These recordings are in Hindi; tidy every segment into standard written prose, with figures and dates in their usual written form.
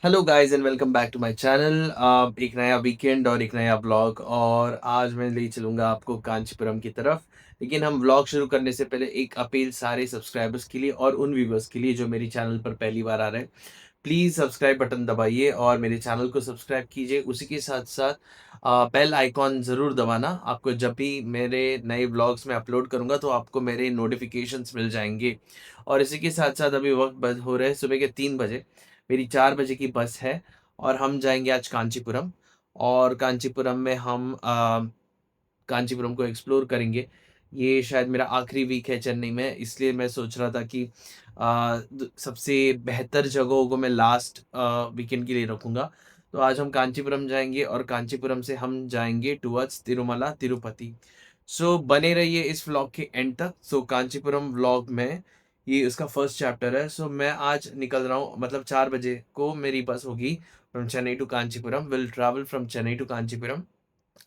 Hello guys and welcome back to my channel. एक नया वीकेंड और एक नया व्लॉग और आज मैं ले चलूँगा आपको कांचीपुरम की तरफ। लेकिन हम व्लॉग शुरू करने से पहले एक अपील सारे सब्सक्राइबर्स के लिए और उन व्यूवर्स के लिए जो मेरे चैनल पर पहली बार आ रहे हैं। प्लीज़ सब्सक्राइब बटन दबाइए और मेरे चैनल को सब्सक्राइब कीजिए। उसी के साथ-साथ बेल आइकॉन ज़रूर दबाना। आपको जब भी मेरे नए व्लॉग्स मैं अपलोड करूँगा तो आपको मेरे नोटिफ़िकेशंस मिल जाएँगे। और इसी के साथ-साथ अभी वक़्त हो रहे हैं सुबह के 3 बजे। मेरी 4 बजे की बस है और हम जाएँगे आज कांचीपुरम और कांचीपुरम में हम कांचीपुरम को एक्सप्लोर करेंगे। ये शायद मेरा आखिरी वीक है चेन्नई में, इसलिए मैं सोच रहा था कि सबसे बेहतर जगहों को मैं लास्ट वीकेंड के लिए रखूँगा। तो आज हम कांचीपुरम जाएँगे और कांचीपुरम से हम जाएँगे टुवर्ड्स तिरुमला, तिरुपति। सो बने रहिए इस व्लॉग के एंड तक। सो कांचीपुरम व्लॉग में ये उसका फर्स्ट चैप्टर है। सो मैं आज निकल रहा हूँ, मतलब 4 बजे को मेरी बस होगी from Chennai to Kanchipuram. Will travel from Chennai to Kanchipuram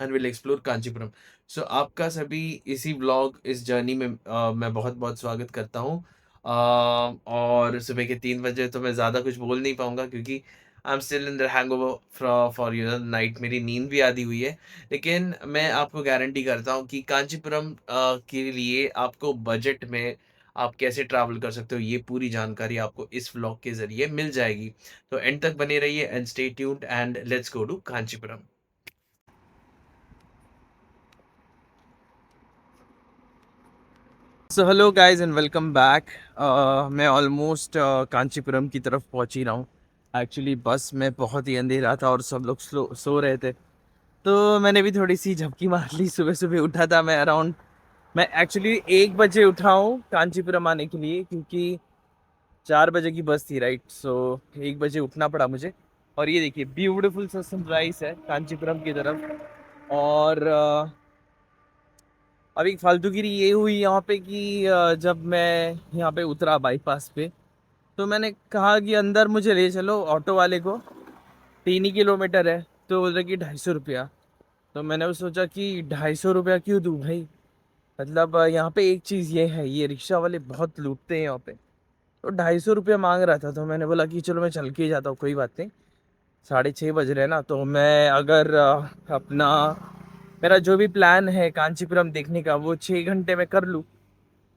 and will explore Kanchipuram. So आपका सभी इसी व्लॉग इस जर्नी में मैं बहुत-बहुत स्वागत करता हूँ। और सुबह के 3 बजे तो मैं ज़्यादा कुछ बोल नहीं पाऊँगा क्योंकि I am still in the hangover for night. मेरी नींद भी आधी हुई है। लेकिन मैं आपको गारंटी करता हूँ कि कांचीपुरम के लिए आपको बजट में आप कैसे ट्रैवल कर सकते हो, ये पूरी जानकारी आपको इस व्लॉग के ज़रिए मिल जाएगी। तो एंड तक बने रहिए and stay tuned and let's go to Kanchipuram. So hello guys and welcome back. मैं ऑलमोस्ट कांचीपुरम की तरफ पहुंच ही रहा हूँ। एक्चुअली बस में बहुत ही अंधेरा था और सब लोग सो रहे थे, तो मैंने भी थोड़ी सी झपकी मार ली। सुबह सुबह उठा था मैं अराउंड, मैं एक्चुअली 1 बजे उठा हूँ कांचीपुरम आने के लिए क्योंकि 4 बजे की बस थी, राइट। सो 1 बजे उठना पड़ा मुझे। और ये देखिए ब्यूटीफुल सा सनराइज है कांचीपुरम की तरफ। और अभी फालतूगिरी ये हुई यहाँ पे कि जब मैं यहाँ पे उतरा बाईपास पे, तो मैंने कहा कि अंदर मुझे ले चलो ऑटो वाले को, 3 ही किलोमीटर है। तो बोल रहे कि 250 रुपया। तो मैंने वो सोचा कि 250 रुपया क्यों दूँ भाई। मतलब यहाँ पे एक चीज़ ये है, ये रिक्शा वाले बहुत लूटते हैं यहाँ पे। तो 250 रुपया मांग रहा था, तो मैंने बोला कि चलो मैं चल के ही जाता हूँ, कोई बात नहीं। 6:30 बज रहे हैं ना, तो मैं अगर अपना मेरा जो भी प्लान है कांचीपुरम देखने का वो 6 घंटे में कर लूँ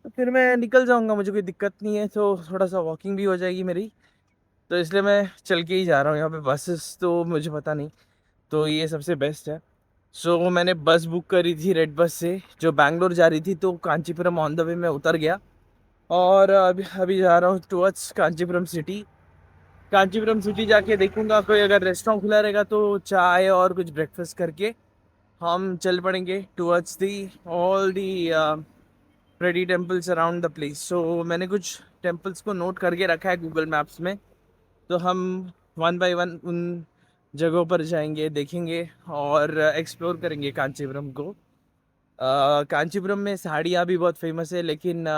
तो फिर मैं निकल जाऊंगा, मुझे कोई दिक्कत नहीं है। तो थोड़ा सा वॉकिंग भी हो जाएगी मेरी। तो इसलिए मैं चल के ही जा रहा हूँ। यहाँ पे बसेस तो मुझे पता नहीं, तो ये सबसे बेस्ट है। सो मैंने बस बुक करी थी रेड बस से जो बैंगलोर जा रही थी, तो कांचीपुरम ऑन द वे मैं उतर गया और अभी अभी जा रहा हूँ towards Kanchipuram city. Kanchipuram city जाके देखूंगा कोई अगर रेस्टोरेंट खुला रहेगा तो चाय और कुछ ब्रेकफास्ट करके हम चल पड़ेंगे towards the all the pretty temples around the place. So मैंने कुछ टेम्पल्स को नोट करके रखा है गूगल मैप्स में। तो हम वन बाय वन उन जगहों पर जाएंगे, देखेंगे और एक्सप्लोर करेंगे कांचीपुरम को। कांचीपुरम में साड़ियाँ भी बहुत फेमस है, लेकिन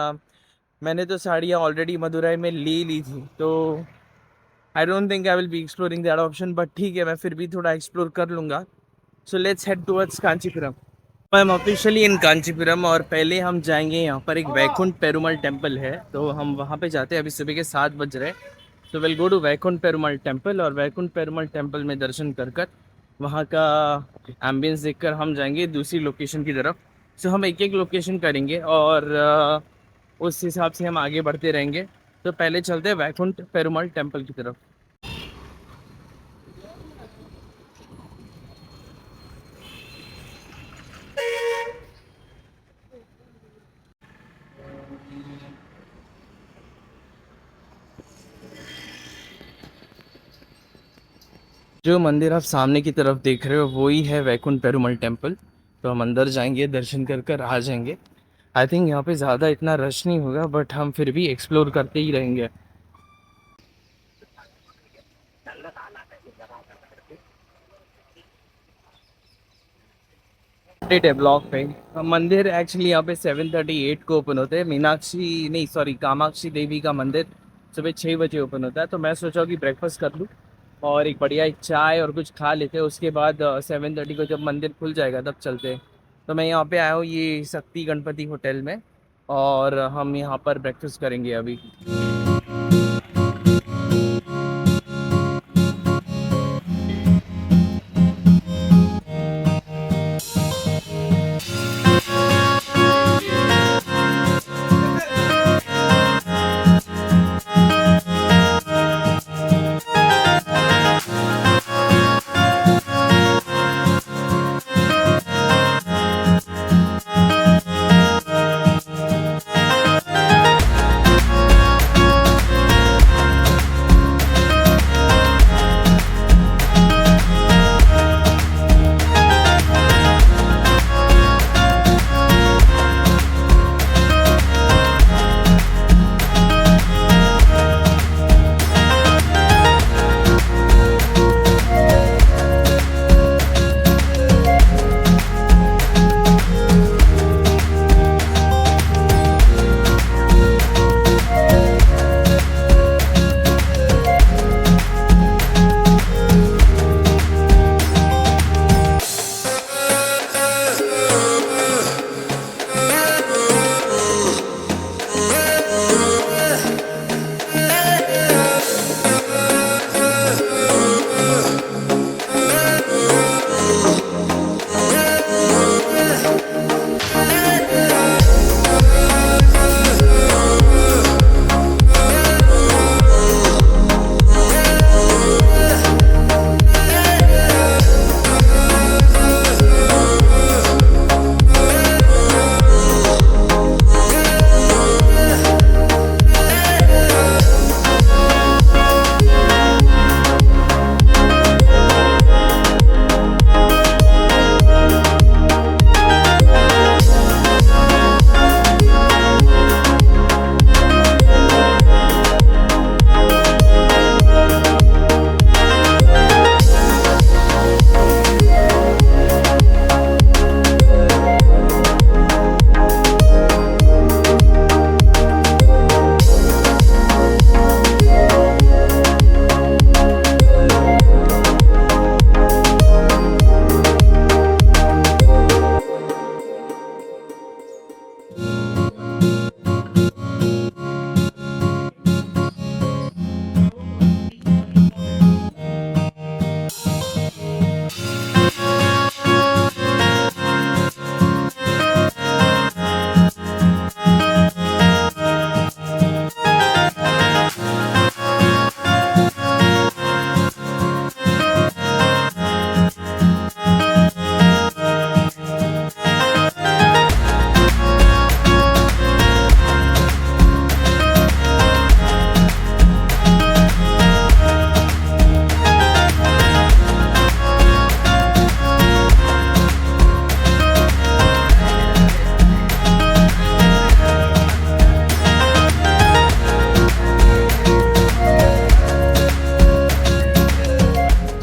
मैंने तो साड़ियाँ ऑलरेडी मदुरई में ले ली थी, तो I don't think I will be exploring that option. But ठीक है, मैं फिर भी थोड़ा एक्सप्लोर कर लूँगा। So let's head towards Kanchipuram. I am officially in Kanchipuram और पहले हम जाएंगे, यहाँ पर एक वैकुंठ पेरुमल टेम्पल है, तो हम वहाँ पे जाते हैं। अभी सुबह के 7 बज रहे हैं। तो will go to Vaikuntha Perumal temple और वैकुंठ पेरुमल टेम्पल में दर्शन कर कर वहाँ का एम्बियंस देखकर हम जाएंगे दूसरी लोकेशन की तरफ। सो हम एक एक लोकेशन करेंगे और उस हिसाब से हम आगे बढ़ते रहेंगे। तो पहले चलते हैं वैकुंठ पेरुमल टेम्पल की तरफ। जो मंदिर आप सामने की तरफ देख रहे हो वही है वैकुंठ पेरुमल टेम्पल। तो हम अंदर जाएंगे, दर्शन कर कर आ जाएंगे। आई थिंक यहाँ पे ज़्यादा इतना रश नहीं होगा, बट हम फिर भी एक्सप्लोर करते ही रहेंगे। अपडेट है ब्लॉग पे। मंदिर एक्चुअली यहाँ पे 7:38 को ओपन होते हैं। मीनाक्षी नहीं, सॉरी, कामाक्षी देवी का मंदिर सुबह 6 बजे ओपन होता है। तो मैं सोचा कि ब्रेकफास्ट कर लूँ और एक बढ़िया एक चाय और कुछ खा लेते हैं। उसके बाद 7:30 को जब मंदिर खुल जाएगा तब चलते हैं। तो मैं यहाँ पे आया हूँ ये शक्ति गणपति होटल में और हम यहाँ पर ब्रेकफास्ट करेंगे अभी।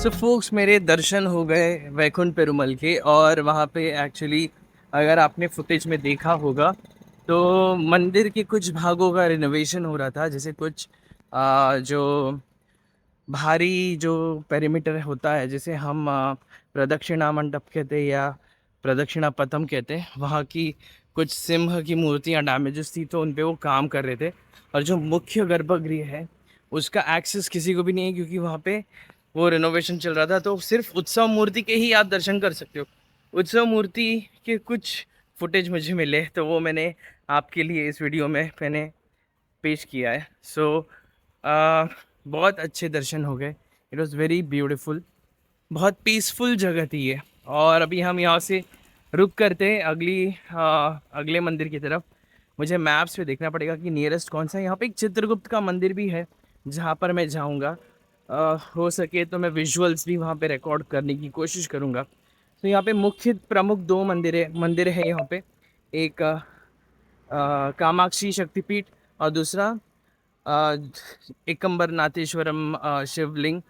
सो फोक्स मेरे दर्शन हो गए वैकुंठ पेरुमल के, और वहाँ पे एक्चुअली अगर आपने फुटेज में देखा होगा तो मंदिर के कुछ भागों का रिनोवेशन हो रहा था, जैसे कुछ जो भारी जो पेरीमीटर होता है, जैसे हम प्रदक्षिणा मंडप कहते हैं या प्रदक्षिणा पथम कहते हैं, वहाँ की कुछ सिंह की मूर्तियाँ डैमेजेस थी तो उन पे वो काम कर रहे थे। और जो मुख्य गर्भगृह है उसका एक्सेस किसी को भी नहीं है, क्योंकि वहाँ पे वो रिनोवेशन चल रहा था, तो सिर्फ उत्सव मूर्ति के ही आप दर्शन कर सकते हो। उत्सव मूर्ति के कुछ फुटेज मुझे मिले तो वो मैंने आपके लिए इस वीडियो में मैंने पेश किया है। सो बहुत अच्छे दर्शन हो गए। इट वॉज़ वेरी ब्यूटीफुल, बहुत पीसफुल जगह थी ये। और अभी हम यहाँ से रुक करते हैं अगले मंदिर की तरफ। मुझे मैप्स पे देखना पड़ेगा कि नियरेस्ट कौन सा है। यहाँ पे एक चित्रगुप्त का मंदिर भी है जहाँ पर मैं जाऊँगा। हो सके तो मैं विजुअल्स भी वहाँ पे रिकॉर्ड करने की कोशिश करूँगा। तो यहाँ पे मुख्य प्रमुख दो मंदिर है यहाँ पे। एक कामाक्षी शक्तिपीठ और दूसरा अ, एकम्बरनाथेश्वरम शिवलिंग,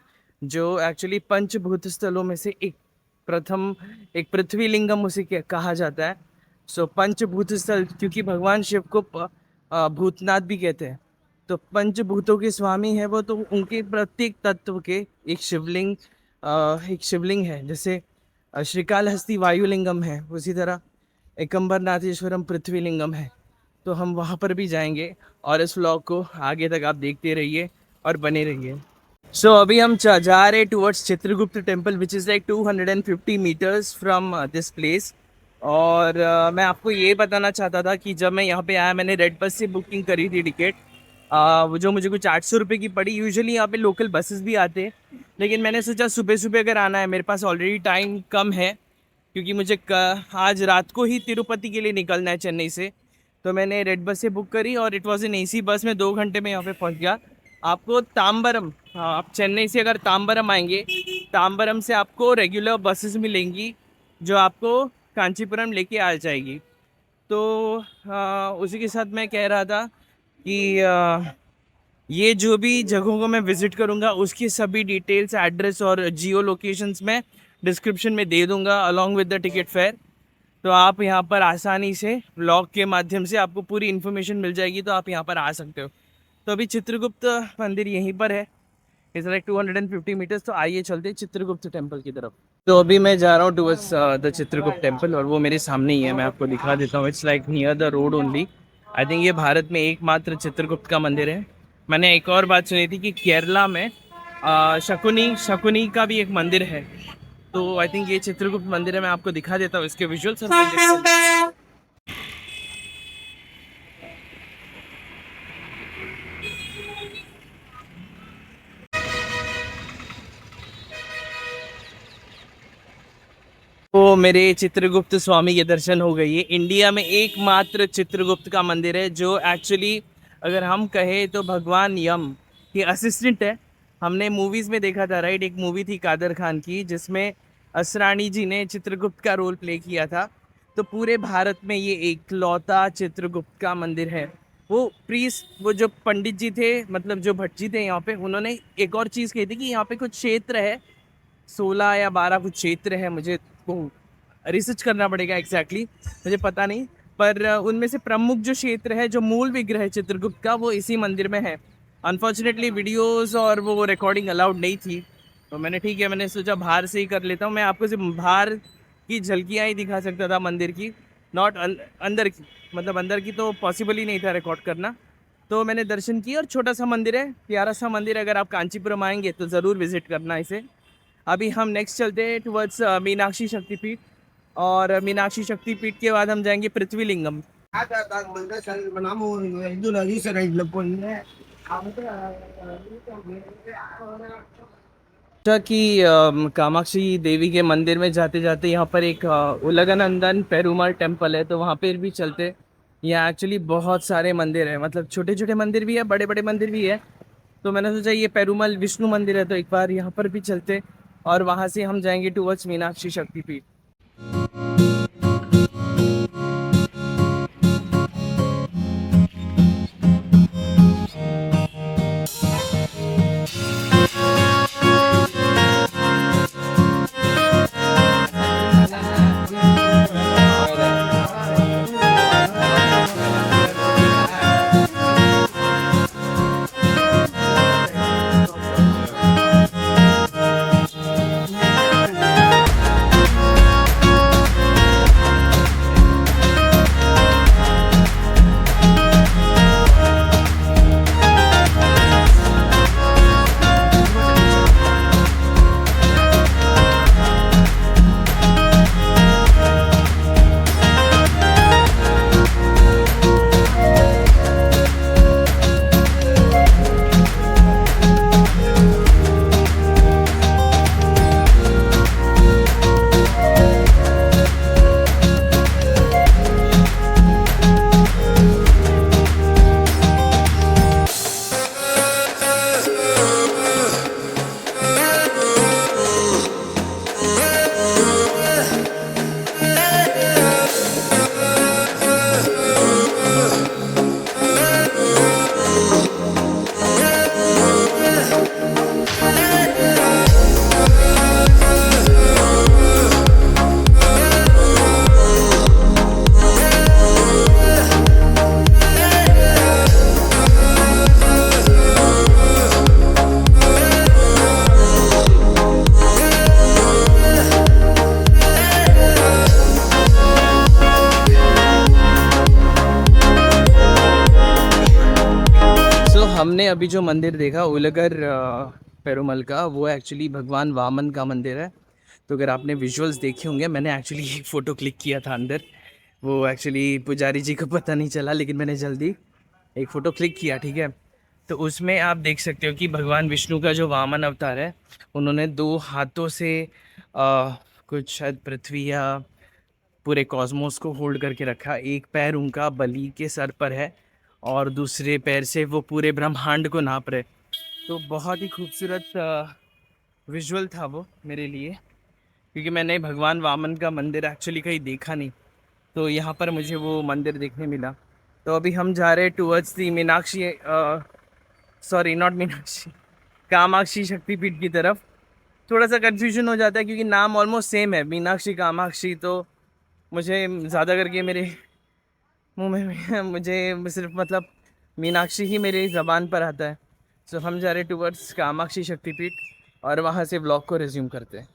जो एक्चुअली पंचभूत स्थलों में से एक पृथ्वी लिंगम उसे कहा जाता है। सो पंचभूत स्थल, क्योंकि भगवान शिव को भूतनाथ भी कहते हैं, तो पंचभूतों के स्वामी है वो, तो उनके प्रत्येक तत्व के एक शिवलिंग है। जैसे श्रीकालहस्ती वायुलिंगम है, उसी तरह एकम्बरनाथेश्वरम पृथ्वीलिंगम है। तो हम वहाँ पर भी जाएंगे और इस व्लॉग को आगे तक आप देखते रहिए और बने रहिए। सो अभी हम जा रहे towards Chitragupta temple, which is like 250 metres from this place. और मैं आपको ये बताना चाहता था कि जब मैं यहाँ पे आया मैंने रेड बस से बुकिंग करी थी टिकट, वो जो मुझे कुछ 800 रुपये की पड़ी। यूजुअली यहाँ पे लोकल बसेस भी आते हैं, लेकिन मैंने सोचा सुबह सुबह अगर आना है, मेरे पास ऑलरेडी टाइम कम है, क्योंकि मुझे आज रात को ही तिरुपति के लिए निकलना है चेन्नई से। तो मैंने रेड बस से बुक करी और it was an AC bus में 2 घंटे में यहाँ पे पहुँच गया। आपको ताम्बरम, हाँ, आप चेन्नई से अगर ताम्बरम आएंगे, ताम्बरम से आपको रेगुलर बसेस मिलेंगी जो आपको कांचीपुरम लेके आ जाएगी। तो उसी के साथ मैं कह रहा था कि ये जो भी जगहों को मैं विज़िट करूँगा उसकी सभी डिटेल्स, एड्रेस और जियो लोकेशंस मैं डिस्क्रिप्शन में दे दूँगा along with the ticket fair. तो आप यहाँ पर आसानी से व्लॉग के माध्यम से आपको पूरी इन्फॉर्मेशन मिल जाएगी, तो आप यहाँ पर आ सकते हो। तो अभी चित्रगुप्त मंदिर यहीं पर है, इट्स लाइक 250 मीटर्स। तो आइए चलते हैं चित्रगुप्त टेम्पल की तरफ। तो अभी मैं जा रहा हूँ टुवर्ड्स द चित्रगुप्त टेम्पल, और वो मेरे सामने ही है, मैं आपको दिखा देता हूँ। It's like near the road only. I think ये भारत में एकमात्र चित्रगुप्त का मंदिर है। मैंने एक और बात सुनी थी कि केरला में शकुनी का भी एक मंदिर है। तो आई थिंक ये चित्रगुप्त मंदिर है, मैं आपको दिखा देता हूँ इसके विजुअल्स। तो मेरे चित्रगुप्त स्वामी के दर्शन हो गए। ये इंडिया में एकमात्र चित्रगुप्त का मंदिर है जो एक्चुअली अगर हम कहें तो भगवान यम के असिस्टेंट है। हमने मूवीज़ में देखा था, राइट, एक मूवी थी कादर खान की जिसमें असरानी जी ने चित्रगुप्त का रोल प्ले किया था। तो पूरे भारत में ये एकलौता चित्रगुप्त का मंदिर है। वो जो पंडित जी थे, मतलब जो भट्ट जी थे यहाँ पे, उन्होंने एक और चीज़ कही थी कि यहाँ पे कुछ क्षेत्र है, 16 या 12 कुछ क्षेत्र है, मुझे को रिसर्च करना पड़ेगा एग्जैक्टली, मुझे पता नहीं। पर उनमें से प्रमुख जो क्षेत्र है, जो मूल विग्रह है चित्रगुप्त का, वो इसी मंदिर में है। अनफॉर्चुनेटली वीडियोस और वो रिकॉर्डिंग अलाउड नहीं थी, तो मैंने सोचा बाहर से ही कर लेता हूँ। मैं आपको सिर्फ बाहर की झलकियाँ ही दिखा सकता था मंदिर की, नॉट अंदर की। मतलब अंदर की तो पॉसिबल ही नहीं था रिकॉर्ड करना। तो मैंने दर्शन किए, और छोटा सा मंदिर है, प्यारा सा मंदिर है। अगर आप कांचीपुरम आएंगे तो ज़रूर विजिट करना इसे। अभी हम नेक्स्ट चलते हैं टुवर्ड्स मीनाक्षी शक्तिपीठ, और मीनाक्षी शक्तिपीठ के बाद हम जाएंगे पृथ्वीलिंगम। जैसा कि कामाक्षी देवी के मंदिर में जाते जाते यहाँ पर एक उलगनंदन पेरुमल टेम्पल है, तो वहाँ पर भी चलते। यहाँ एक्चुअली बहुत सारे मंदिर है, मतलब छोटे छोटे मंदिर भी है, बड़े बड़े मंदिर भी है। तो मैंने सोचा ये पेरुमल विष्णु मंदिर है, तो एक बार यहाँ पर भी चलते, और वहाँ से हम जाएंगे टुवर्ड्स मीनाक्षी शक्तिपीठ। हमने अभी जो मंदिर देखा उलगर पेरुमल का, वो एक्चुअली भगवान वामन का मंदिर है। तो अगर आपने विजुअल्स देखे होंगे, मैंने एक्चुअली एक फ़ोटो क्लिक किया था अंदर। वो एक्चुअली पुजारी जी को पता नहीं चला, लेकिन मैंने जल्दी एक फ़ोटो क्लिक किया, ठीक है। तो उसमें आप देख सकते हो कि भगवान विष्णु का जो वामन अवतार है, उन्होंने 2 हाथों से कुछ शायद पृथ्वी या पूरे कॉस्मोस को होल्ड करके रखा। एक पैर उनका बलि के सर पर है और दूसरे पैर से वो पूरे ब्रह्मांड को नाप रहे। तो बहुत ही खूबसूरत विजुअल था वो मेरे लिए, क्योंकि मैंने भगवान वामन का मंदिर एक्चुअली कहीं देखा नहीं। तो यहाँ पर मुझे वो मंदिर देखने मिला। तो अभी हम जा रहे हैं towards the Meenakshi, sorry not Meenakshi, Kamakshi शक्तिपीठ की तरफ। थोड़ा सा कन्फ्यूजन हो जाता है क्योंकि नाम ऑलमोस्ट सेम है, मीनाक्षी कामाक्षी। तो मुझे ज़्यादा करके मेरे मुंह में मुझे सिर्फ मतलब मीनाक्षी ही मेरी ज़बान पर आता है। सो हम जा रहे टूवर्ड्स कामाक्षी शक्तिपीठ और वहाँ से ब्लॉग को रिज्यूम करते हैं।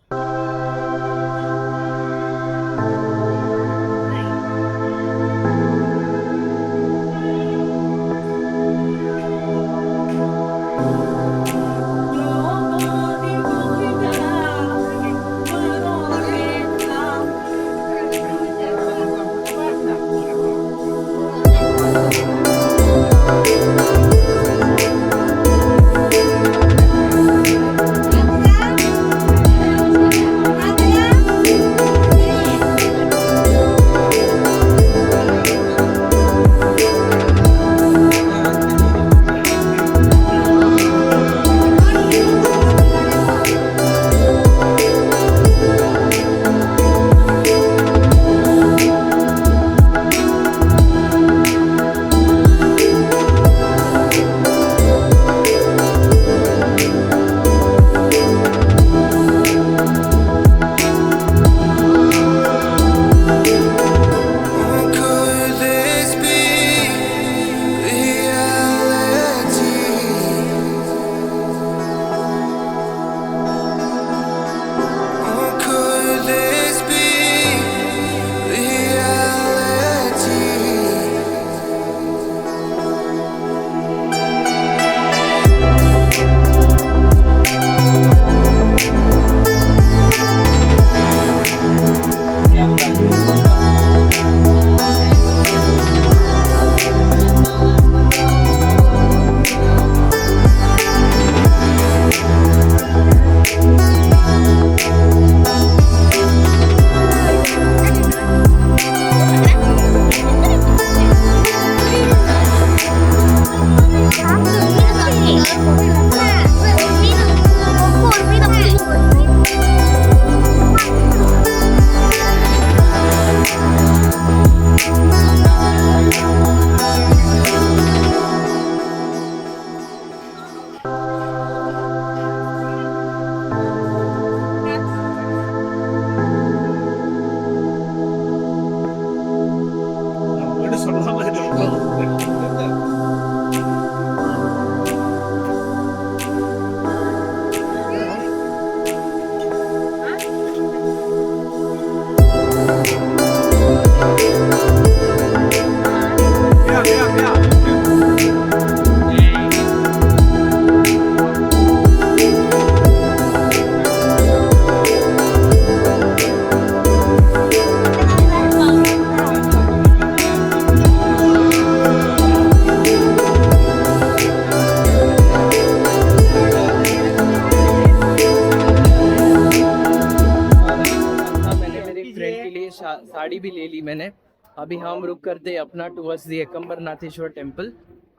साड़ी भी ले ली मैंने। अभी हम रुक करते हैं अपना टूवर्ड्स दी एकम्बरनाथेश्वर टेम्पल,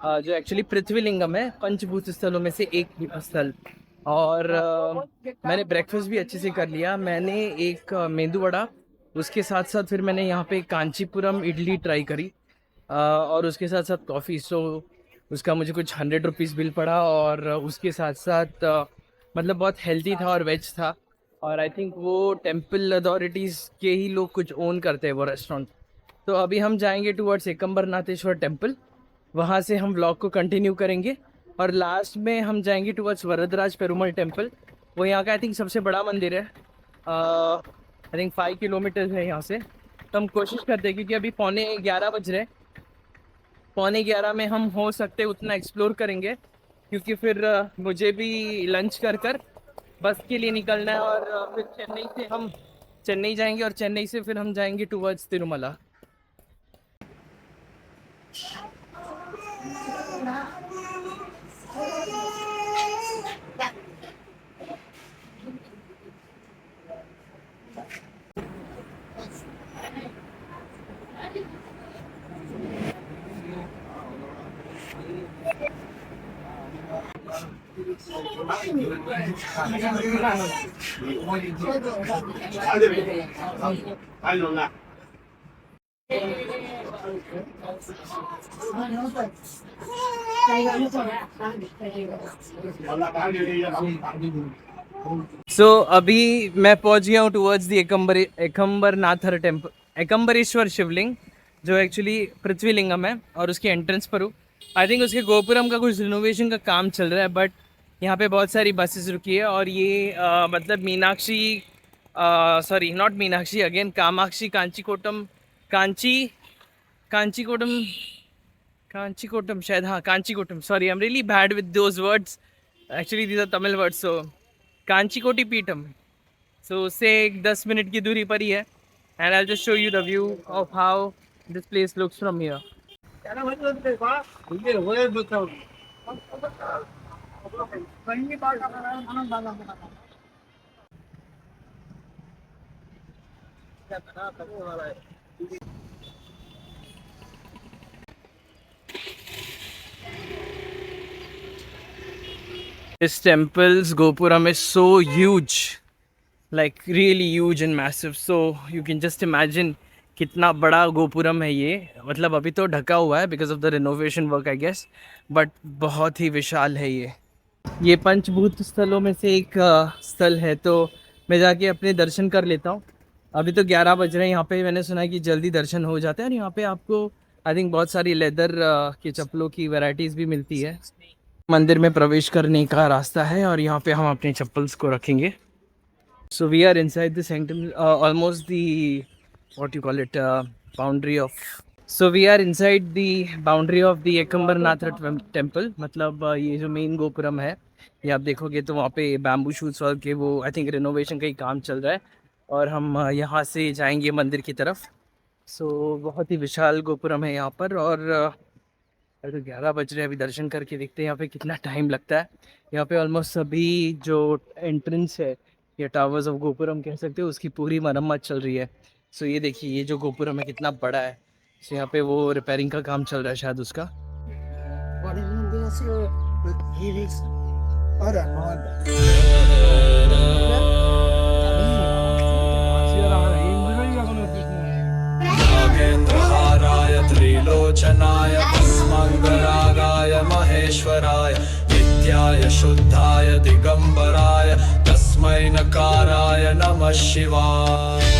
जो एक्चुअली पृथ्वीलिंगम है, पंचभूत स्थलों में से एक स्थल। और मैंने ब्रेकफास्ट भी अच्छे से कर लिया। मैंने एक मेंदू वड़ा, उसके साथ साथ फिर मैंने यहाँ पे कांचीपुरम इडली ट्राई करी, और उसके साथ साथ कॉफ़ी। सो उसका मुझे कुछ 100 रुपीज़ बिल पड़ा। और उसके साथ साथ मतलब बहुत हेल्दी था और वेज था। और आई थिंक वो टेम्पल अथॉरिटीज़ के ही लोग कुछ ओन करते हैं वो रेस्टोरेंट। तो अभी हम जाएंगे टूवर्ड्स एकम्बरनाथेश्वर टेम्पल, वहाँ से हम व्लॉग को कंटिन्यू करेंगे। और लास्ट में हम जाएंगे टूवर्ड्स वरदराज पेरुमल टेम्पल। वो यहाँ का आई थिंक सबसे बड़ा मंदिर है। आई थिंक 5 किलोमीटर है यहाँ से। तो हम कोशिश करते हैं, क्योंकि अभी 11:15 बज रहे, 11:15 में हम हो सकते उतना एक्सप्लोर करेंगे। क्योंकि फिर मुझे भी लंच कर कर बस के लिए निकलना है, और फिर चेन्नई से हम चेन्नई जाएंगे, और चेन्नई से फिर हम जाएंगे टुवर्ड्स तिरुमला। अभी मैं पहुंच गया हूँ टुवर्ड्स दी एकम्बरनाथर टेम्पल, एकम्बरेश्वर शिवलिंग, जो एक्चुअली पृथ्वी लिंगम है, और उसके एंट्रेंस पर हूँ। आई थिंक उसके गोपुरम का कुछ रिनोवेशन का काम चल रहा है, बट यहाँ पे बहुत सारी बसेस रुकी है, और ये मतलब Meenakshi, sorry not Meenakshi, again Kamakshi, Kanchikotam Kanchikotam शायद, हाँ Kanchikotam, sorry I am really bad with those words, actually these are Tamil words. So Kanchikoti Peetham, so उससे एक 10 मिनट की दूरी पर ही है, and I just show you the view of how this place looks from here. This temple's gopuram is so huge, like really huge and massive. So you can just imagine कितना बड़ा गोपुरम है ये। मतलब अभी तो ढका हुआ है because of the renovation work I guess, but बहुत ही विशाल है ये पंचभूत स्थलों में से एक स्थल है, तो मैं जाके अपने दर्शन कर लेता हूँ। अभी तो 11 बज रहे हैं यहाँ पे, मैंने सुना है कि जल्दी दर्शन हो जाते हैं, और यहाँ पे आपको आई थिंक बहुत सारी लेदर की चप्पलों की वैरायटीज़ भी मिलती है। मंदिर में प्रवेश करने का रास्ता है, और यहाँ पे हम अपने चप्पल्स को रखेंगे। So we are inside the centre, almost the what you call it boundary of, so we are inside the boundary of the Ekambaranath temple. मतलब ये जो मेन गोपुरम है, ये आप देखोगे तो वहाँ पे बैम्बू शूट्स वाल के वो आई थिंक रिनोवेशन का ही काम चल रहा है, और हम यहाँ से जाएंगे मंदिर की तरफ। सो बहुत ही विशाल गोपुरम है यहाँ पर, और अभी तो 11 बज रहे हैं, अभी दर्शन करके देखते हैं यहाँ पे कितना टाइम लगता है। यहाँ पे ऑलमोस्ट सभी जो एंट्रेंस है, या टावर्स ऑफ गोपुरम कह सकते हो, उसकी पूरी मरम्मत चल रही है। सो ये देखिए, ये जो गोपुरम है कितना बड़ा है। सो यहाँ पे वो रिपेयरिंग का काम चल रहा है शायद उसका। नागेन्द्रहाराय त्रिलोचनाय भस्मांगरागाय महेश्वराय नित्याय शुद्धाय दिगंबराय तस्मै नकाराय नमः शिवाय।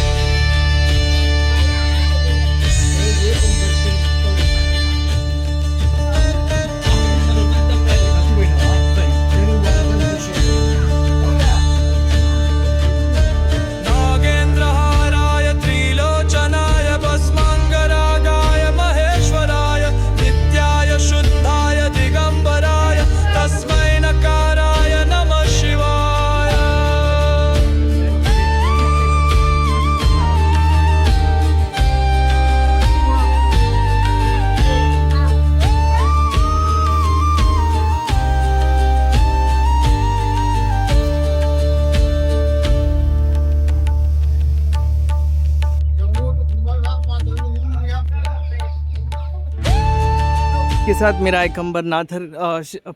के साथ मेरा एकम्बरनाथर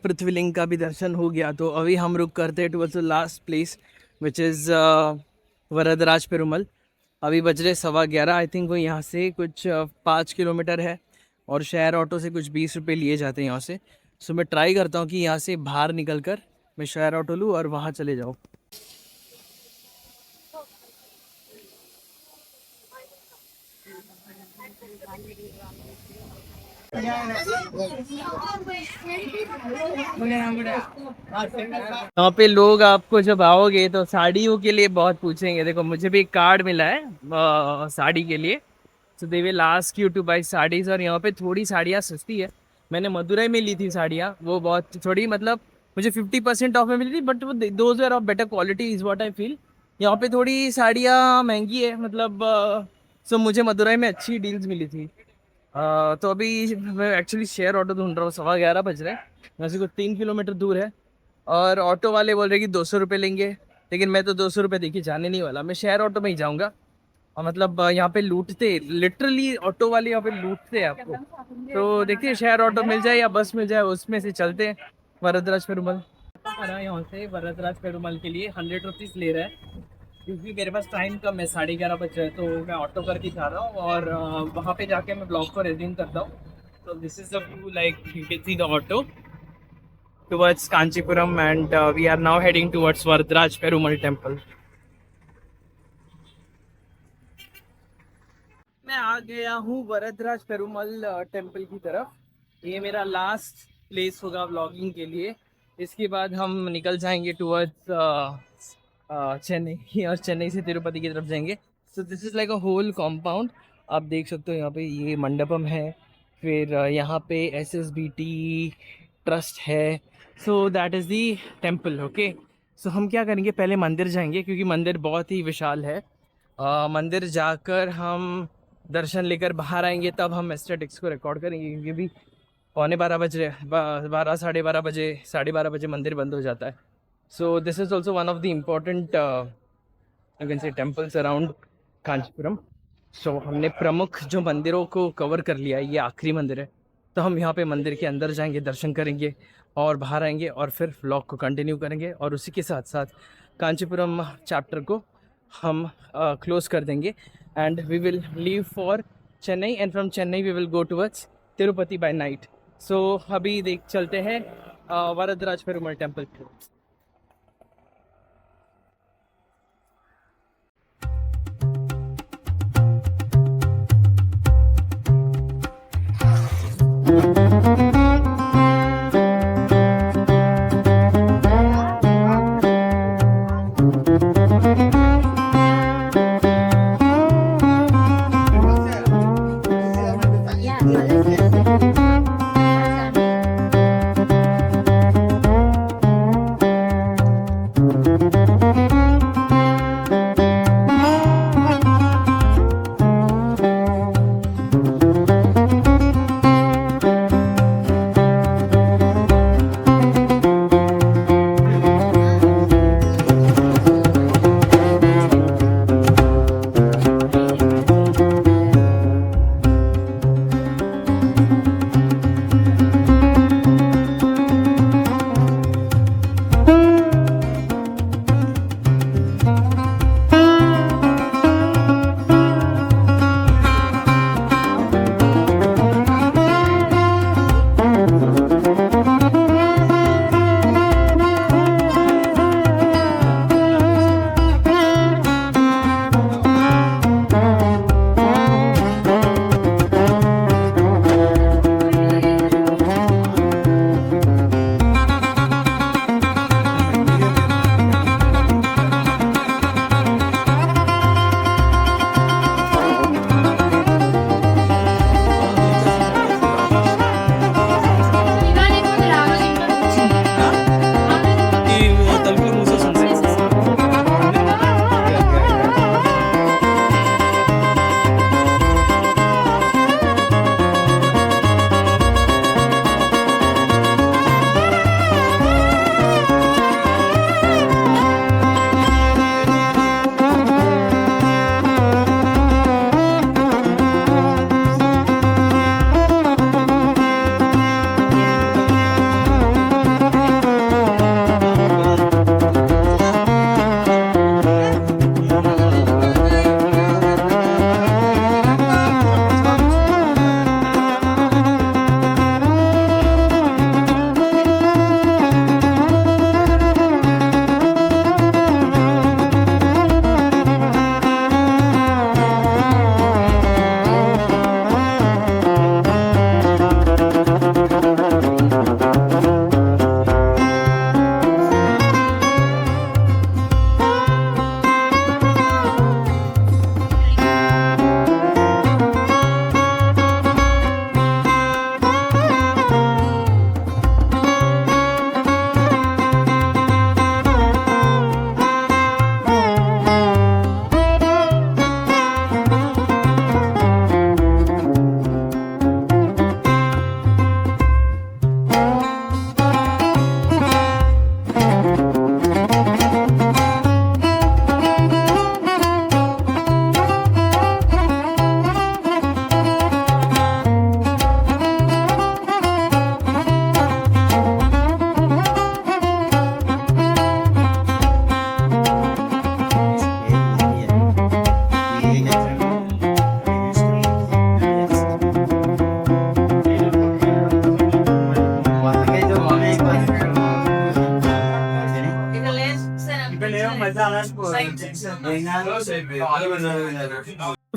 पृथ्वीलिंग का भी दर्शन हो गया। तो अभी हम रुक करते हैं towards the last place which is Varadaraja Perumal. अभी बज रहे 11:15। आई थिंक वो यहाँ से कुछ 5 किलोमीटर है, और शेयर ऑटो से कुछ 20 रुपये लिए जाते हैं यहाँ से। सो मैं ट्राई करता हूँ कि यहाँ से बाहर निकल कर मैं शेयर ऑटो लूँ और वहाँ चले जाऊँ। यहाँ पे लोग आपको जब आओगे तो साड़ियों के लिए बहुत पूछेंगे। देखो मुझे भी एक कार्ड मिला है साड़ी के लिए, तो they will ask you to buy saris. और यहाँ पे थोड़ी साड़ियाँ सस्ती है, मैंने मदुरई में ली थी साड़ियाँ, वो बहुत थोड़ी मतलब मुझे 50% ऑफ में मिली थी, बट वो those are of better quality is what I feel. यहाँ पे थोड़ी साड़ियाँ महंगी है, मतलब सो मुझे मदुरई में अच्छी डील्स मिली थी। तो अभी मैं एक्चुअली शेयर ऑटो ढूंढ रहा हूँ, 11:15 बज रहे हैं, यहाँ से कुछ 3 किलोमीटर दूर है, और ऑटो वाले बोल रहे कि 200 रुपये लेंगे, लेकिन मैं तो 200 रुपये देखिए जाने नहीं वाला, मैं शेयर ऑटो में ही जाऊँगा। और मतलब यहाँ पे लूटते, लिटरली ऑटो वाले यहाँ पे लूटते हैं आपको। तो देखिए शेयर ऑटो मिल जाए या बस मिल जाए, उसमें से चलते हैं वरदराज पेरुमल। यहाँ से वरदराज पेरुमल के लिए 100 रुपीज़ ले रहा है, क्योंकि मेरे पास टाइम कम है, 11:30 बज रहे हैं, तो मैं ऑटो करके जा रहा हूँ, और वहाँ पे जाके मैं ब्लॉग को रेज्यूम करता हूँ। तो this is the view, like you can see the auto towards Kanchipuram, and we are now heading towards Varadaraja Perumal temple. मैं आ गया हूँ वरदराज पेरुमल टेम्पल की तरफ। ये मेरा लास्ट प्लेस होगा व्लॉगिंग के लिए, इसके बाद हम निकल जाएंगे टुवर्ड्स चेन्नई, और चेन्नई से तिरुपति की तरफ जाएंगे। So this is like a whole compound, आप देख सकते हो यहाँ पे ये मंडपम है, फिर यहाँ पे SSBT ट्रस्ट है, so that is the temple. Okay, so हम क्या करेंगे, पहले मंदिर जाएंगे, क्योंकि मंदिर बहुत ही विशाल है। मंदिर जाकर हम दर्शन लेकर बाहर आएंगे, तब हम एस्थेटिक्स को रिकॉर्ड करेंगे, क्योंकि भी 11:15 बज रहे, 12 12:30 बजे, 12:30 बजे मंदिर बंद हो जाता है। So this is also one of the important you can say temples around Kanchipuram. So हमने प्रमुख जो मंदिरों को कवर कर लिया है, ये आखिरी मंदिर है, तो हम यहाँ पे मंदिर के अंदर जाएंगे, दर्शन करेंगे और बाहर आएंगे, और फिर व्लॉग को कंटिन्यू करेंगे, और उसी के साथ साथ कांचीपुरम चैप्टर को हम क्लोज कर देंगे, and we will leave for Chennai, and from Chennai we will go towards Tirupati by night. So अभी देख चलते हैं वरदराज पेरुमल टेम्पल की।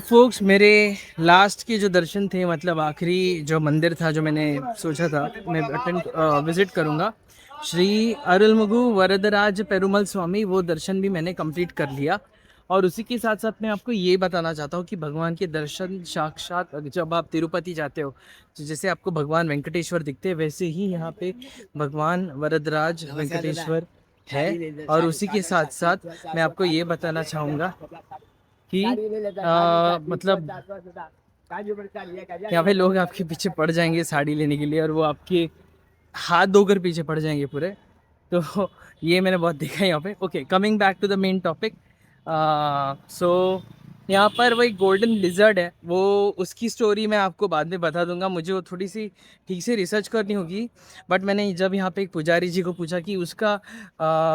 फोक्स, मेरे लास्ट के जो दर्शन थे, मतलब आखिरी जो मंदिर था जो मैंने सोचा था मैं विजिट करूंगा, श्री अरुलमुगु वरदराज पेरुमल स्वामी, वो दर्शन भी मैंने कंप्लीट कर लिया। और उसी के साथ साथ मैं आपको ये बताना चाहता हूँ कि भगवान के दर्शन साक्षात जब आप तिरुपति जाते हो, तो जैसे आपको भगवान वेंकटेश्वर दिखते हैं, वैसे ही यहाँ पे भगवान वरदराज वेंकटेश्वर है। और उसी के साथ साथ मैं आपको ये बताना चाहूँगा कि मतलब यहाँ पे लोग आपके पीछे पड़ जाएंगे साड़ी लेने के लिए, और वो आपके हाथ धोकर पीछे पड़ जाएंगे पूरे। तो ये मैंने बहुत देखा है यहाँ पे। Okay, coming back to the main topic. So यहाँ पर वो एक गोल्डन लिजर्ड है, वो उसकी स्टोरी मैं आपको बाद में बता दूंगा, मुझे वो थोड़ी सी ठीक से रिसर्च करनी होगी। बट मैंने जब यहाँ पे एक पुजारी जी को पूछा कि उसका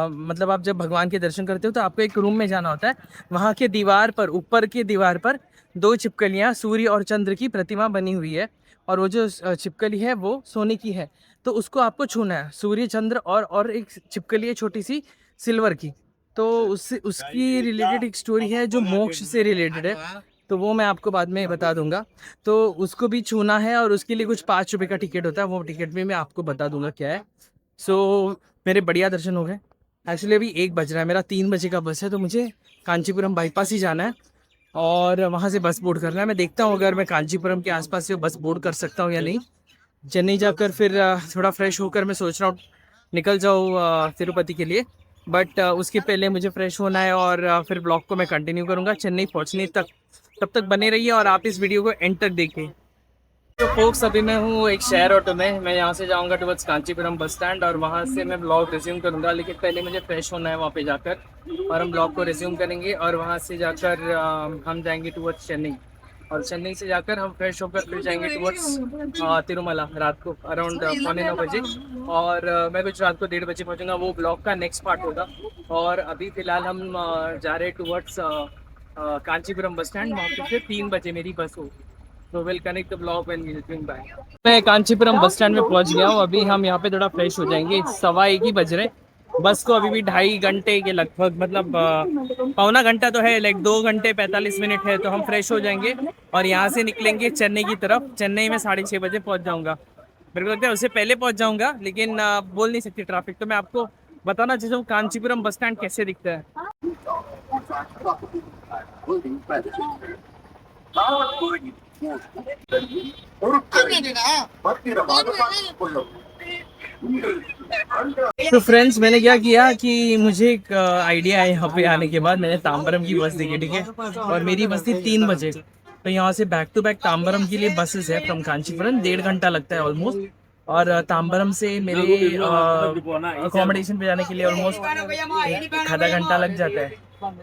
मतलब आप जब भगवान के दर्शन करते हो तो आपको एक रूम में जाना होता है, वहाँ के दीवार पर, ऊपर के दीवार पर 2 छिपकलियाँ, सूर्य और चंद्र की प्रतिमा बनी हुई है, और वो जो छिपकली है वो सोने की है, तो उसको आपको छूना है। सूर्य, चंद्र और एक छिपकली है छोटी सी सिल्वर की, तो उससे उसकी रिलेटेड एक स्टोरी है जो मोक्ष से रिलेटेड है, तो वो मैं आपको बाद में बता दूंगा। तो उसको भी छूना है, और उसके लिए कुछ 5 रुपये का टिकट होता है, वो टिकट भी मैं आपको बता दूंगा क्या है। सो मेरे बढ़िया दर्शन हो गए। एक्चुअली अभी 1 बज रहा है, मेरा 3 बजे का बस है, तो मुझे कांचीपुरम बाईपास ही जाना है और वहाँ से बस बोर्ड करना है। मैं देखता हूँ अगर मैं कांचीपुरम के आसपास से बस बोर्ड कर सकता हूँ या नहीं। चेन्नई जाकर फिर थोड़ा फ्रेश होकर मैं सोच रहा हूँ निकल जाऊँ तिरुपति के लिए। बट उसके पहले मुझे फ्रेश होना है, और फिर ब्लॉग को मैं कंटिन्यू करूँगा चेन्नई पहुँचने तक। तब तक बने रहिए और आप इस वीडियो को एंड तक देखें। तो फोक्स, अभी मैं हूँ एक शेयर ऑटो में, मैं यहाँ से जाऊँगा टुवर्ड्स कांचीपुरम बस स्टैंड, और वहाँ से मैं ब्लॉग रिज्यूम करूँगा। लेकिन पहले मुझे फ्रेश होना है वहाँ पे जाकर, और हम ब्लॉग को रिज्यूम करेंगे, और वहाँ से जाकर हम जाएंगे टुवर्ड्स चेन्नई, और चेन्नई से जाकर हम फ्रेश होकर फिर जाएंगे टुवर्ड्स तिरुमला रात को अराउंड 9:15 बजे, और मैं कुछ रात को 1:30 बजे पहुँचूँगा। वो ब्लॉग का नेक्स्ट पार्ट होगा। और अभी फ़िलहाल हम जा रहे हैं टुवर्ड्स कांचीपुरम बस स्टैंड, वहाँ पे फिर 3 बजे मेरी बस होगी। So we'll connect the vlog when we'll bring back. मैं कांचीपुरम बस स्टैंड में पहुंच गया हूँ। अभी हम यहाँ पे थोड़ा फ्रेश हो जाएंगे। 1:15 ही बज रहे। बस को अभी भी 2.5 घंटे के लगभग, मतलब पौना घंटा तो है, लाइक 2 घंटे 45 मिनट है, तो हम फ्रेश हो जाएंगे और यहाँ से निकलेंगे चेन्नई की तरफ। चेन्नई में 6:30 बजे पहुँच जाऊँगा। मेरे को लगता है उससे पहले पहुँच जाऊँगा, लेकिन बोल नहीं सकती ट्रैफिक। तो मैं आपको बताना चाहता हूँ कांचीपुरम बस स्टैंड कैसे दिखता है। तो फ्रेंड्स, मैंने क्या किया कि मुझे एक आइडिया है यहाँ पे आने के बाद। मैंने तांबरम की बस देखी, ठीक है, और मेरी बस थी 3 बजे। तो यहाँ से बैक टू बैक तांबरम के लिए बसेस है फ्रॉम कांचीपुरम, 1.5 घंटा लगता है ऑलमोस्ट। और तांबरम से मेरे अकोमोडेशन पे जाने के लिए ऑलमोस्ट आधा घंटा लग जाता है।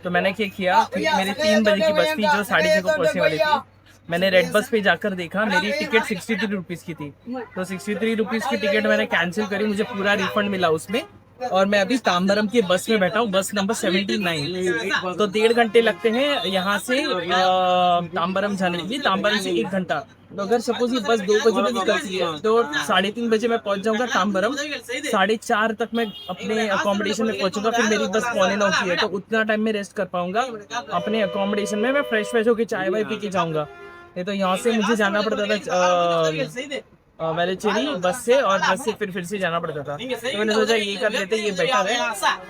तो मैंने क्या किया, क्योंकि मेरी 3 बजे की बस थी जो 6:30 को पहुँचने वाली थी, मैंने रेड बस पे जाकर देखा, मेरी टिकट 63 रुपीज़ की थी। तो 63 रुपीज़ की टिकट मैंने कैंसिल करी, मुझे पूरा रिफंड मिला उसमें। और मैं अभी तांबरम के बस में बैठा हूँ, बस नंबर 79। तो 1.5 घंटे लगते हैं यहाँ से तांबरम जाने के लिए, तांबरम से 1 घंटा। तो अगर सपोज ये बस 2 बजे में निकलती है तो 3:30 बजे मैं पहुँच जाऊँगा तांबरम। 4:30 तक मैं अपने अकोमोडेशन में पहुँचूंगा, फिर मेरी बस 9:15 की है, तो उतना टाइम में रेस्ट कर पाऊंगा अपने अकोमोडेशन में। मैं फ्रेश होकर चाय वाय पी के जाऊँगा। नहीं तो यहाँ से मुझे जाना पड़ता था वेलेचेरी बस से, और बस से फिर से जाना पड़ता था। तो मैंने सोचा ये कर लेते, ये बेटर है।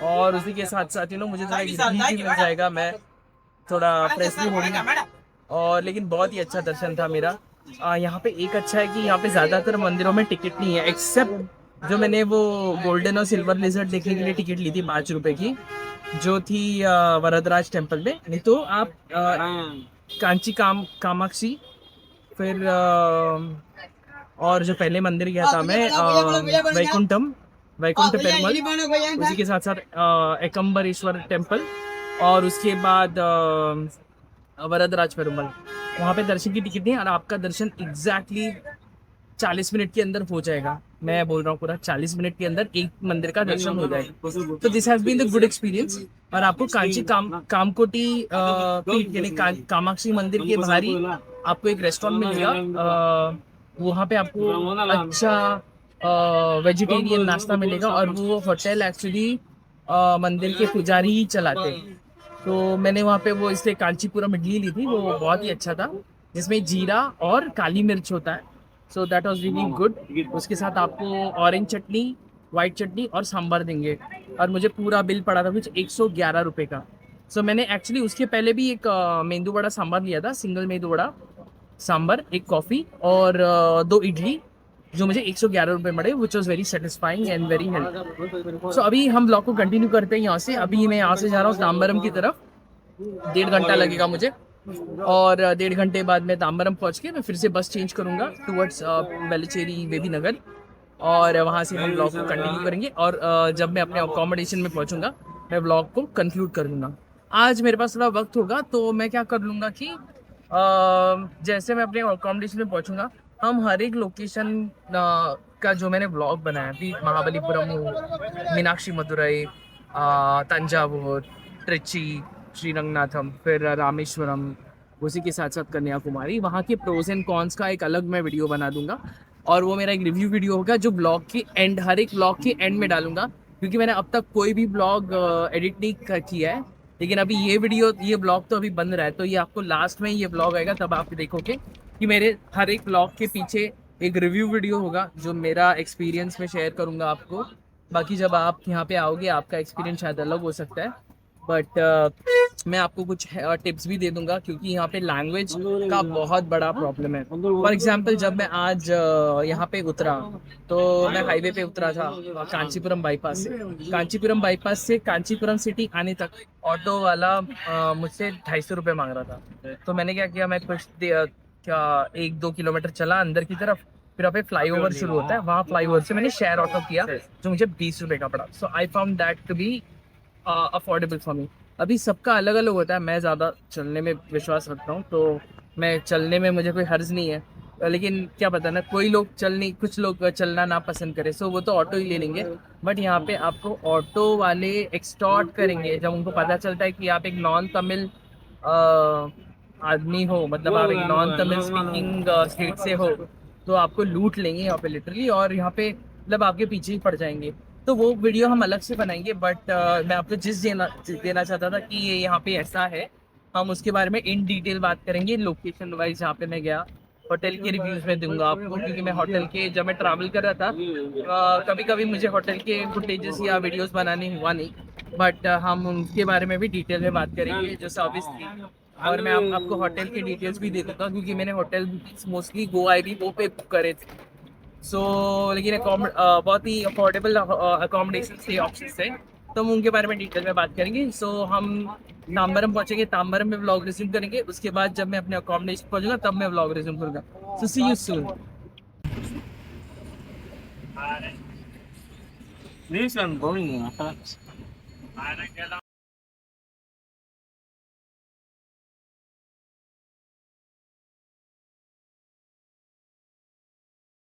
और उसी के साथ साथ मुझे थोड़ा रिलीफ भी मिल जाएगा, मैं थोड़ा फ्रेश भी हो रही। और लेकिन बहुत ही अच्छा दर्शन था मेरा। यहाँ पे एक अच्छा है कि यहाँ पे ज़्यादातर मंदिरों में टिकट नहीं है, एक्सेप्ट जो मैंने वो गोल्डन और सिल्वर लेजर्ड देखने के लिए टिकट ली थी 5 रुपए की, जो थी वरदराज टेम्पल में। नहीं तो आप कांची कामाक्षी, फिर और जो पहले मंदिर गया था मैं वैकुंठ पेरुमल, उसी के साथ साथ एकम्बरेश्वर टेम्पल, और उसके बाद वरदराज पेरुमल, वहाँ पे दर्शन की टिकट नहीं है। और आपका दर्शन एग्जैक्टली 40 मिनट के अंदर हो जाएगा। मैं बोल रहा हूँ पूरा 40 मिनट के अंदर एक मंदिर का दर्शन हो जाएगा। तो this has been the good experience. और आपको कांची कामकोटी पीठ यानी कामाक्षी मंदिर के बाहर ही आपको एक रेस्टोरेंट मिलेगा। वहाँ पे आपको अच्छा वेजिटेरियन नाश्ता मिलेगा, और वो होटल एक्चुअली मंदिर के पुजारी ही चलाते हैं। तो मैंने वहाँ पे वो इसलिए कांचीपुरम इडली ली थी, वो बहुत ही अच्छा था, जिसमें जीरा और काली मिर्च होता है। So that was really good. उसके साथ आपको ऑरेंज चटनी, वाइट चटनी और सांभर देंगे। और मुझे पूरा बिल पड़ा था कुछ 111 रुपये का। सो मैंने एक्चुअली उसके पहले भी एक मेंदू वड़ा सांभर लिया था, सिंगल मेंदू वड़ा सांभर, एक कॉफ़ी और 2 इडली, जो मुझे 111 रुपये पड़े, which was very satisfying and very help. So अभी हम ब्लॉग को कंटिन्यू करते हैं यहाँ से। अभी मैं यहाँ से जा रहा हूँ ताम्बरम की तरफ, 1.5 घंटा लगेगा मुझे। और 1.5 घंटे बाद मैं ताम्बरम पहुँच के मैं फिर से बस चेंज करूँगा टूवर्ड्स वेलचेरी बेबी नगर, और वहाँ से हम ब्लॉग को कंटिन्यू करेंगे। और जब मैं अपने अकोमोडेशन में पहुँचूंगा, मैं ब्लॉग को कंक्लूड कर दूँगा। आज मेरे पास थोड़ा वक्त होगा तो मैं क्या कर लूँगा कि जैसे मैं अपने अकोमोडेशन में पहुँचूंगा, हम हर एक लोकेशन का जो मैंने ब्लॉग बनाया भी, महाबलीपुरम हो, मीनाक्षी मदुरई, तंजावुर, ट्रिची, श्रीरंगनाथम, फिर रामेश्वरम, उसी के साथ साथ कन्याकुमारी, वहाँ के प्रोज एंड कॉन्स का एक अलग मैं वीडियो बना दूंगा। और वो मेरा एक रिव्यू वीडियो होगा जो ब्लॉग के एंड, हर एक ब्लॉग के एंड में डालूंगा, क्योंकि मैंने अब तक कोई भी ब्लॉग एडिट नहीं किया है। लेकिन अभी ये वीडियो, ये ब्लॉग तो अभी बंद रहा है, तो ये आपको लास्ट में ये ब्लॉग आएगा, तब आप देखोगे कि मेरे हर एक ब्लॉग के पीछे एक रिव्यू वीडियो होगा जो मेरा एक्सपीरियंस में शेयर करूंगा आपको। बाकी जब आप यहाँ पे आओगे आपका एक्सपीरियंस शायद अलग हो सकता है, बट मैं आपको कुछ टिप्स भी दे दूंगा, क्योंकि यहाँ पे लैंग्वेज का बहुत बड़ा प्रॉब्लम है। फॉर एग्जांपल जब मैं आज यहाँ पे उतरा, तो मैं हाईवे पे उतरा था कांचीपुरम बाईपास से। कांचीपुरम बाईपास से कांचीपुरम सिटी आने तक ऑटो वाला मुझसे 250 रुपये मांग रहा था। तो मैंने क्या किया, मैं कुछ क्या 1-2 किलोमीटर चला अंदर की तरफ, फिर वहाँ पे फ्लाईओवर शुरू होता है, वहाँ फ्लाईओवर से मैंने शेयर ऑटो किया, जो मुझे 20 रुपये का पड़ा। So I found that to be affordable for me. अभी सबका अलग अलग होता है, मैं ज़्यादा चलने में विश्वास रखता हूँ, तो मैं चलने में मुझे कोई हर्ज नहीं है। लेकिन क्या पता ना, कोई लोग कुछ लोग चलना ना पसंद करें, सो वो तो ऑटो ही ले लेंगे। बट यहाँ पे आपको ऑटो वाले एक्सटॉर्ट करेंगे जब उनको पता चलता है कि आप एक नॉन तमिल आदमी हो, मतलब आप एक नॉन तमिल स्पीकिंग स्टेट से हो, तो आपको लूट लेंगे यहाँ पे लिटरली, और यहाँ पे मतलब आपके पीछे ही पड़ जाएंगे। तो वो वीडियो हम अलग से बनाएंगे, बट मैं आपको देना चाहता था कि ये यहाँ पे ऐसा है, हम उसके बारे में इन डिटेल बात करेंगे। लोकेशन वाइज जहाँ पे मैं गया, होटल के रिव्यूज में दूंगा आपको, क्योंकि मैं होटल के, जब मैं ट्रैवल कर रहा था, कभी कभी मुझे होटल के फुटेजेस या वीडियोस बनाने हुआ नहीं, बट हम उनके बारे में भी डिटेल में बात करेंगे, जो सर्विस थी। और मैं आपको होटल के डिटेल्स भी दे दूंगा, क्योंकि मैंने होटल मोस्टली गोवा आई वो पे बुक करे थे। सो लेकिन बहुत ही अफोर्डेबल अकोमोडेशन से ऑप्शन थे, तो हम उनके बारे में डिटेल में बात करेंगे। सो हम ताम्बरम पहुंचेंगे, ताम्बरम में व्लॉग रिज्यूम करेंगे, उसके बाद जब मैं अपने अकोमोडेशन पहुंचूंगा तब मैं व्लॉग रिज्यूम करूंगा। So see you soon. This one going.